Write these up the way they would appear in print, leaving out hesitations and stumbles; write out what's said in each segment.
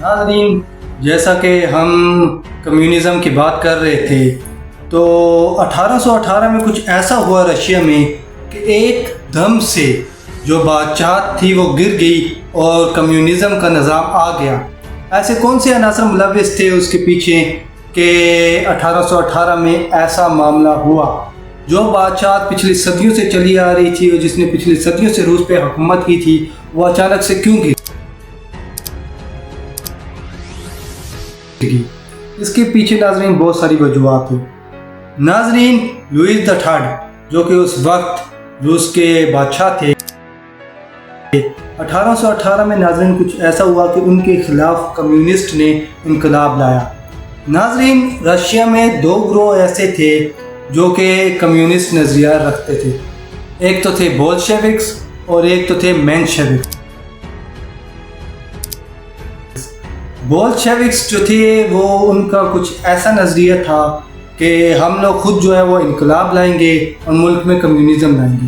ناظرین، جیسا کہ ہم کمیونزم کی بات کر رہے تھے تو 1818 میں کچھ ایسا ہوا رشیا میں کہ ایک دم سے جو بادشاہت تھی وہ گر گئی اور کمیونزم کا نظام آ گیا۔ ایسے کون سے عناصر ملوث تھے اس کے پیچھے کہ 1818 میں ایسا معاملہ ہوا؟ جو بادشاہت پچھلی صدیوں سے چلی آ رہی تھی اور جس نے پچھلی صدیوں سے روس پہ حکومت کی تھی، وہ اچانک سے کیوں گری؟ اس کے پیچھے ناظرین بہت ساری وجوہات ہیں۔ ناظرین، لوئس دی تھرڈ جو کہ اس وقت روس کے بادشاہ تھے، 1818 میں ناظرین کچھ ایسا ہوا کہ ان کے خلاف کمیونسٹ نے انقلاب لایا۔ ناظرین، رشیا میں دو گروہ ایسے تھے جو کہ کمیونسٹ نظریہ رکھتے تھے، ایک تو تھے بولشیوکس اور ایک تو تھے مینشیوکس۔ بولشیوکس جو تھے وہ ان کا کچھ ایسا نظریہ تھا کہ ہم لوگ خود جو ہے وہ انقلاب لائیں گے اور ملک میں کمیونزم لائیں گے،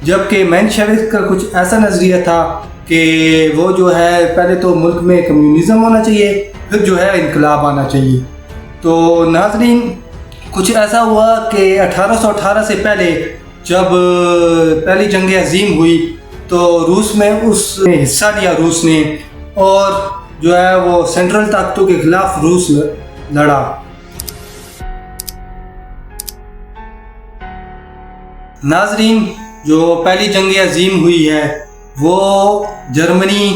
جبکہ مینشیوکس کا کچھ ایسا نظریہ تھا کہ وہ جو ہے پہلے تو ملک میں کمیونزم ہونا چاہیے، پھر جو ہے انقلاب آنا چاہیے۔ تو ناظرین، کچھ ایسا ہوا کہ 1818 سے پہلے جب پہلی جنگ عظیم ہوئی تو روس میں اس نے حصہ لیا روس نے، اور جو ہے وہ سینٹرل طاقتوں کے خلاف روس لڑا۔ ناظرین، جو پہلی جنگ عظیم ہوئی ہے وہ جرمنی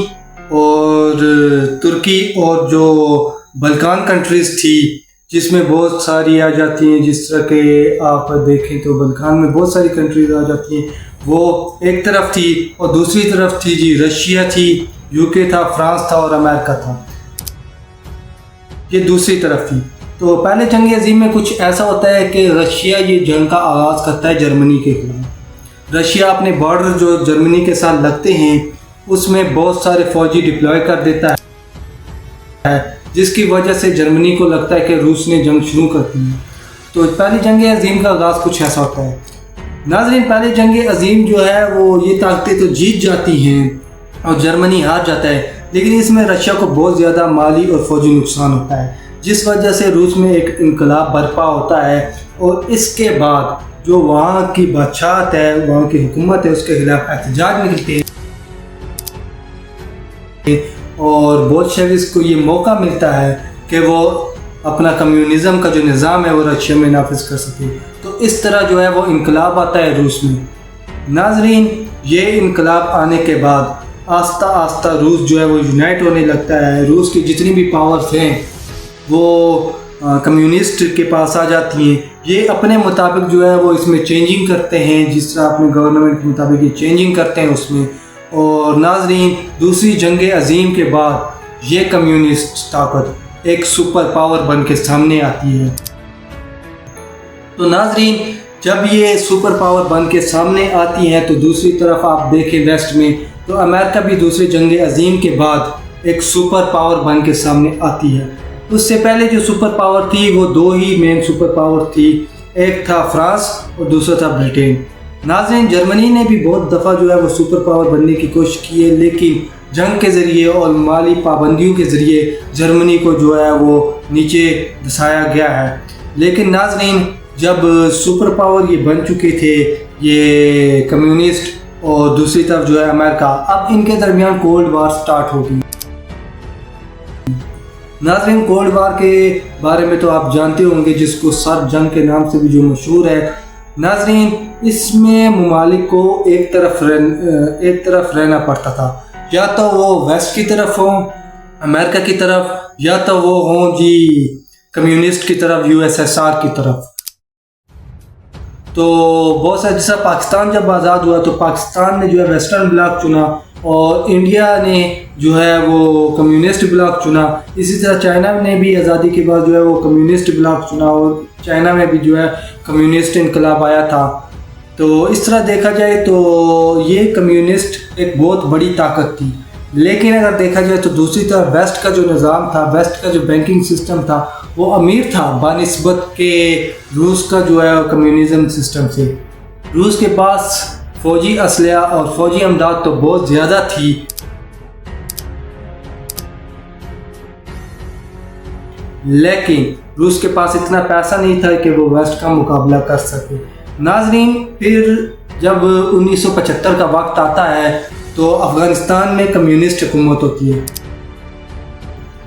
اور ترکی اور جو بلکان کنٹریز تھی، جس میں بہت ساری آ جاتی ہیں، جس طرح کہ آپ دیکھیں تو بلکان میں بہت ساری کنٹریز آ جاتی ہیں، وہ ایک طرف تھی، اور دوسری طرف تھی جی رشیا تھی، UK تھا، فرانس تھا اور امریکہ تھا، یہ دوسری طرف تھی۔ تو پہلے جنگ عظیم میں کچھ ایسا ہوتا ہے کہ رشیا یہ جنگ کا آغاز کرتا ہے جرمنی کے خلاف۔ رشیا اپنے بارڈر جو جرمنی کے ساتھ لگتے ہیں اس میں بہت سارے فوجی ڈپلوائے کر دیتا ہے، جس کی وجہ سے جرمنی کو لگتا ہے کہ روس نے جنگ شروع کر دی ہے۔ تو پہلی جنگ عظیم کا آغاز کچھ ایسا ہوتا ہے۔ ناظرین، پہلی جنگ عظیم جو ہے وہ یہ طاقتیں تو جیت جاتی ہیں اور جرمنی ہار جاتا ہے، لیکن اس میں رشیا کو بہت زیادہ مالی اور فوجی نقصان ہوتا ہے، جس وجہ سے روس میں ایک انقلاب برپا ہوتا ہے، اور اس کے بعد جو وہاں کی بادشاہت ہے، وہاں کی حکومت ہے، اس کے خلاف احتجاج نکلتے ہیں، اور بولشیوکس کو یہ موقع ملتا ہے کہ وہ اپنا کمیونزم کا جو نظام ہے وہ رشیا میں نافذ کر سکے۔ تو اس طرح جو ہے وہ انقلاب آتا ہے روس میں۔ ناظرین، یہ انقلاب آنے کے بعد آہستہ آہستہ روس جو ہے وہ یونائٹ ہونے لگتا ہے، روس کی جتنی بھی پاورز ہیں وہ کمیونسٹ کے پاس آ جاتی ہیں، یہ اپنے مطابق جو ہے وہ اس میں چینجنگ کرتے ہیں، جس طرح اپنے گورنمنٹ کے مطابق یہ چینجنگ کرتے ہیں اس میں۔ اور ناظرین، دوسری جنگ عظیم کے بعد یہ کمیونسٹ طاقت ایک سپر پاور بن کے سامنے آتی ہے۔ تو ناظرین، جب یہ سپر پاور بن کے سامنے آتی ہے تو دوسری طرف آپ دیکھیں ویسٹ میں تو امریکہ بھی دوسری جنگ عظیم کے بعد ایک سپر پاور بن کے سامنے آتی ہے۔ اس سے پہلے جو سپر پاور تھی وہ دو ہی مین سپر پاور تھی، ایک تھا فرانس اور دوسرا تھا برٹین۔ ناظرین، جرمنی نے بھی بہت دفعہ جو ہے وہ سپر پاور بننے کی کوشش کی ہے، لیکن جنگ کے ذریعے اور مالی پابندیوں کے ذریعے جرمنی کو جو ہے وہ نیچے دھسایا گیا ہے۔ لیکن ناظرین، جب سپر پاور یہ بن چکے تھے یہ کمیونسٹ اور دوسری طرف جو ہے امریکہ، اب ان کے درمیان کولڈ وار سٹارٹ ہوگی۔ ناظرین، کولڈ وار کے بارے میں تو آپ جانتے ہوں گے، جس کو سرد جنگ کے نام سے بھی جو مشہور ہے۔ ناظرین، اس میں ممالک کو ایک طرف رہنا پڑتا تھا، یا تو وہ ویسٹ کی طرف ہوں، امریکہ کی طرف، یا تو وہ ہوں جی کمیونسٹ کی طرف، USSR کی طرف۔ تو بہت سارے، جیسا پاکستان جب آزاد ہوا تو پاکستان نے جو ہے ویسٹرن بلاک چنا، اور انڈیا نے جو ہے وہ کمیونسٹ بلاک چنا۔ اسی طرح چائنا نے بھی آزادی کے بعد جو ہے وہ کمیونسٹ بلاک چنا، اور چائنا میں بھی جو ہے کمیونسٹ انقلاب آیا تھا۔ تو اس طرح دیکھا جائے تو یہ کمیونسٹ ایک بہت بڑی طاقت تھی، لیکن اگر دیکھا جائے تو دوسری طرف ویسٹ کا جو نظام تھا، ویسٹ کا جو بینکنگ سسٹم تھا وہ امیر تھا بنسبت کہ روس کا جو ہے کمیونزم سسٹم سے۔ روس کے پاس فوجی اسلحہ اور فوجی امداد تو بہت زیادہ تھی، لیکن روس کے پاس اتنا پیسہ نہیں تھا کہ وہ ویسٹ کا مقابلہ کر سکے۔ ناظرین، پھر جب 1975 کا وقت آتا ہے تو افغانستان میں کمیونسٹ حکومت ہوتی ہے،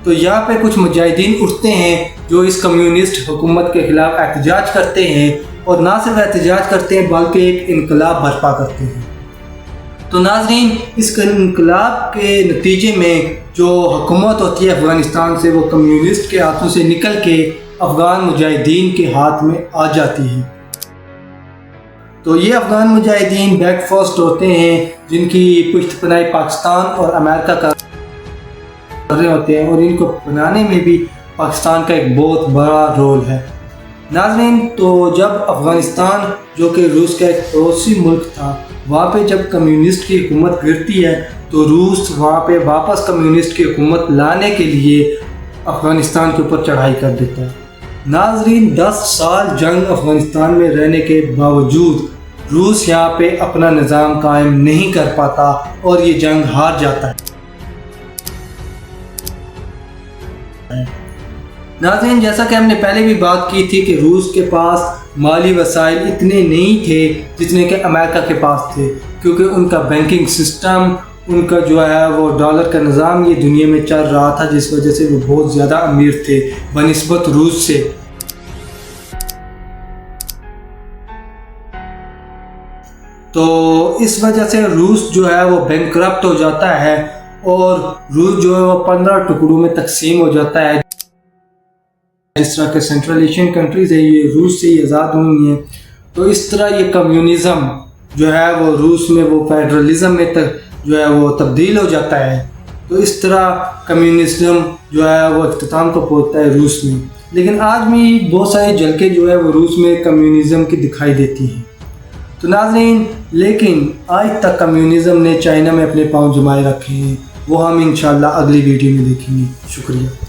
تو یہاں پہ کچھ مجاہدین اٹھتے ہیں جو اس کمیونسٹ حکومت کے خلاف احتجاج کرتے ہیں، اور نہ صرف احتجاج کرتے ہیں بلکہ ایک انقلاب برپا کرتے ہیں۔ تو ناظرین، اس انقلاب کے نتیجے میں جو حکومت ہوتی ہے افغانستان سے، وہ کمیونسٹ کے ہاتھوں سے نکل کے افغان مجاہدین کے ہاتھ میں آ جاتی ہے۔ تو یہ افغان مجاہدین بیک فاسٹ ہوتے ہیں جن کی پشت پناہی پاکستان اور امریکہ کر رہے ہوتے ہیں، اور ان کو بنانے میں بھی پاکستان کا ایک بہت بڑا رول ہے۔ ناظرین، تو جب افغانستان جو کہ روس کا ایک پڑوسی ملک تھا، وہاں پہ جب کمیونسٹ کی حکومت گرتی ہے تو روس وہاں پہ واپس کمیونسٹ کی حکومت لانے کے لیے افغانستان کے اوپر چڑھائی کر دیتا ہے۔ ناظرین، 10 سال جنگ افغانستان میں رہنے کے باوجود روس یہاں پہ اپنا نظام قائم نہیں کر پاتا اور یہ جنگ ہار جاتا ہے۔ ناظرین، جیسا کہ ہم نے پہلے بھی بات کی تھی کہ روس کے پاس مالی وسائل اتنے نہیں تھے جتنے کہ امریکہ کے پاس تھے، کیونکہ ان کا بینکنگ سسٹم، ان کا جو ہے وہ ڈالر کا نظام یہ دنیا میں چل رہا تھا، جس وجہ سے وہ بہت زیادہ امیر تھے بنسبت روس سے۔ تو اس وجہ سے روس جو ہے وہ بینکرپٹ ہو جاتا ہے، اور روس جو ہے وہ 15 ٹکڑوں میں تقسیم ہو جاتا ہے۔ جس طرح کہ سینٹرل ایشین کنٹریز ہے یہ روس سے ہی آزاد ہوئی ہیں، تو اس طرح یہ کمیونزم جو ہے وہ روس میں وہ فیڈرلزم میں جو ہے وہ تبدیل ہو جاتا ہے۔ تو اس طرح کمیونزم جو ہے وہ اختتام کو پہنچتا ہے روس میں۔ لیکن آج بھی بہت ساری جھلکیں جو ہے وہ روس میں کمیونزم کی دکھائی دیتی ہیں۔ تو ناظرین، لیکن آج تک کمیونزم نے چائنا میں اپنے پاؤں جمائے رکھے ہیں، وہ ہم انشاءاللہ اگلی ویڈیو میں دیکھیں گے۔ شکریہ۔